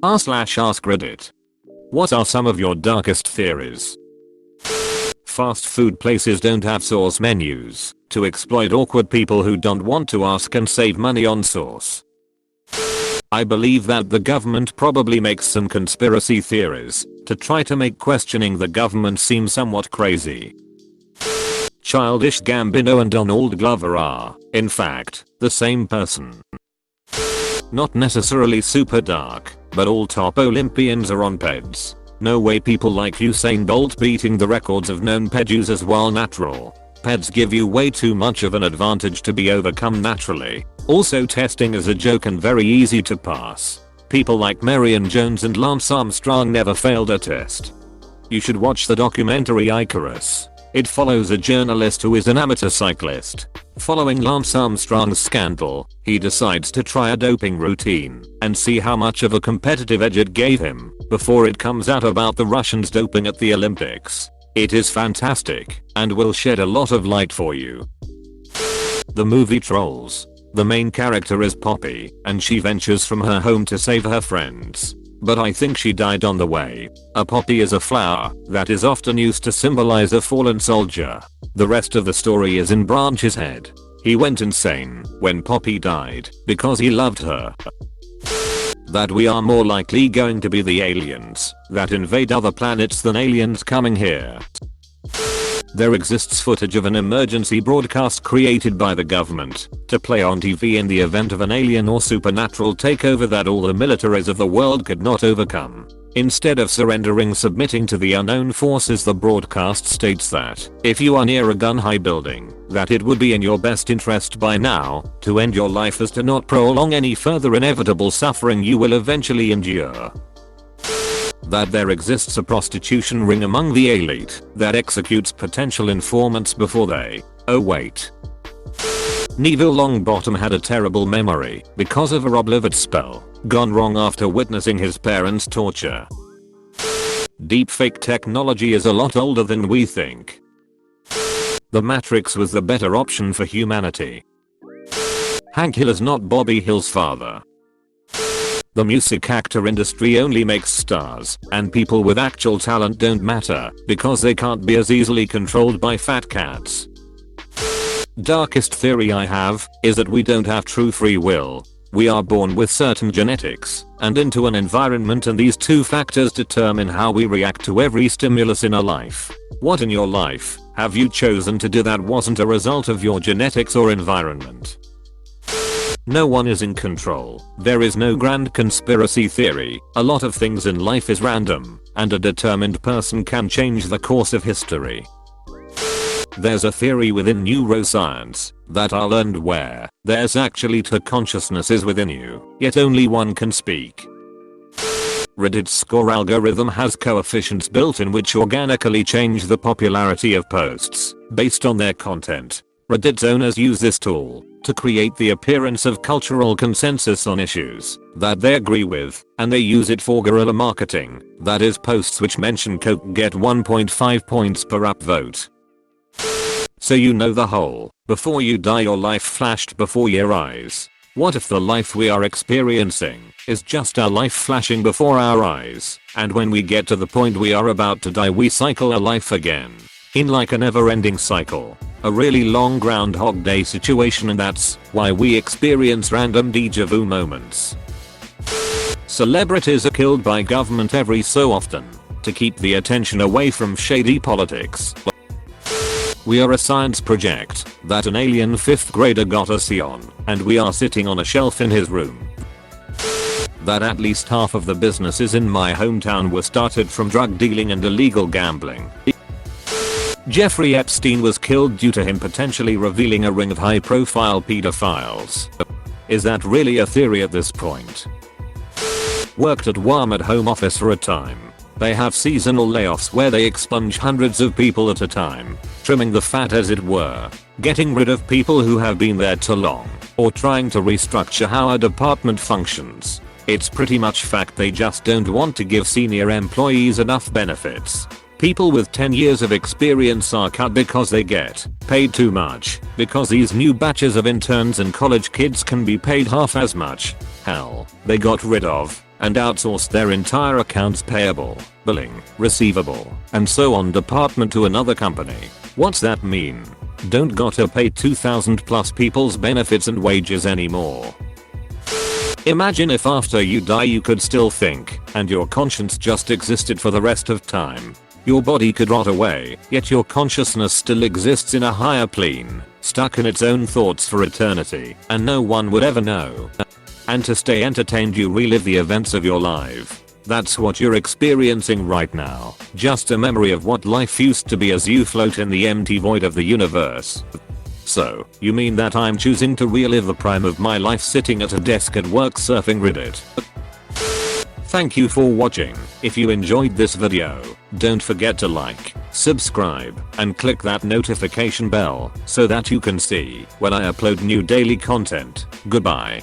r/Askreddit. What are some of your darkest theories? Fast food places don't have sauce menus to exploit awkward people who don't want to ask and save money on sauce. I believe that the government probably makes some conspiracy theories to try to make questioning the government seem somewhat crazy. Childish Gambino and Donald Glover are, in fact, the same person. Not necessarily super dark, but all top Olympians are on peds. No way people like Usain Bolt beating the records of known ped users while natural. Peds give you way too much of an advantage to be overcome naturally. Also, testing is a joke and very easy to pass. People like Marion Jones and Lance Armstrong never failed a test. You should watch the documentary Icarus. It follows a journalist who is an amateur cyclist. Following Lance Armstrong's scandal, he decides to try a doping routine and see how much of a competitive edge it gave him before it comes out about the Russians doping at the Olympics. It is fantastic and will shed a lot of light for you. The movie Trolls. The main character is Poppy, and she ventures from her home to save her friends. But I think she died on the way. A poppy is a flower that is often used to symbolize a fallen soldier. The rest of the story is in Branch's head. He went insane when Poppy died because he loved her. That we are more likely going to be the aliens that invade other planets than aliens coming here. There exists footage of an emergency broadcast created by the government to play on TV in the event of an alien or supernatural takeover that all the militaries of the world could not overcome. Instead of submitting to the unknown forces, the broadcast states that if you are near a gun-high building, that it would be in your best interest by now to end your life as to not prolong any further inevitable suffering you will eventually endure. That there exists a prostitution ring among the elite that executes potential informants before they— oh wait. Neville Longbottom had a terrible memory because of a Obliviate spell gone wrong after witnessing his parents' torture. Deepfake technology is a lot older than we think. The Matrix was the better option for humanity. Hank Hill is not Bobby Hill's father. The music actor industry only makes stars, and people with actual talent don't matter because they can't be as easily controlled by fat cats. Darkest theory I have is that we don't have true free will. We are born with certain genetics and into an environment, and these two factors determine how we react to every stimulus in our life. What in your life have you chosen to do that wasn't a result of your genetics or environment? No one is in control. There is no grand conspiracy theory. A lot of things in life is random, and a determined person can change the course of history. There's a theory within neuroscience that I learned where there's actually two consciousnesses within you, yet only one can speak. Reddit's score algorithm has coefficients built in which organically change the popularity of posts based on their content. Reddit's owners use this tool to create the appearance of cultural consensus on issues that they agree with, and they use it for guerrilla marketing. That is, posts which mention Coke get 1.5 points per upvote. So you know the whole before you die your life flashed before your eyes. What if the life we are experiencing is just our life flashing before our eyes, and when we get to the point we are about to die we cycle our life again in like a never-ending cycle? A really long Groundhog Day situation, and that's why we experience random deja vu moments. Celebrities are killed by government every so often to keep the attention away from shady politics. We are a science project that an alien 5th grader got us on, and we are sitting on a shelf in his room. That at least half of the businesses in my hometown were started from drug dealing and illegal gambling. Jeffrey Epstein was killed due to him potentially revealing a ring of high-profile pedophiles. Is that really a theory at this point? Worked at Walmart home office for a time. They have seasonal layoffs where they expunge hundreds of people at a time, trimming the fat as it were, getting rid of people who have been there too long, or trying to restructure how a department functions. It's pretty much fact they just don't want to give senior employees enough benefits. People with 10 years of experience are cut because they get paid too much, because these new batches of interns and college kids can be paid half as much. Hell, they got rid of and outsourced their entire accounts payable, billing, receivable, and so on department to another company. What's that mean? Don't gotta pay 2,000 plus people's benefits and wages anymore. Imagine if after you die you could still think, and your conscience just existed for the rest of time. Your body could rot away, yet your consciousness still exists in a higher plane, stuck in its own thoughts for eternity, and no one would ever know. And to stay entertained you relive the events of your life. That's what you're experiencing right now, just a memory of what life used to be as you float in the empty void of the universe. So, you mean that I'm choosing to relive the prime of my life sitting at a desk at work surfing Reddit? Thank you for watching. If you enjoyed this video, don't forget to like, subscribe, and click that notification bell so that you can see when I upload new daily content. Goodbye.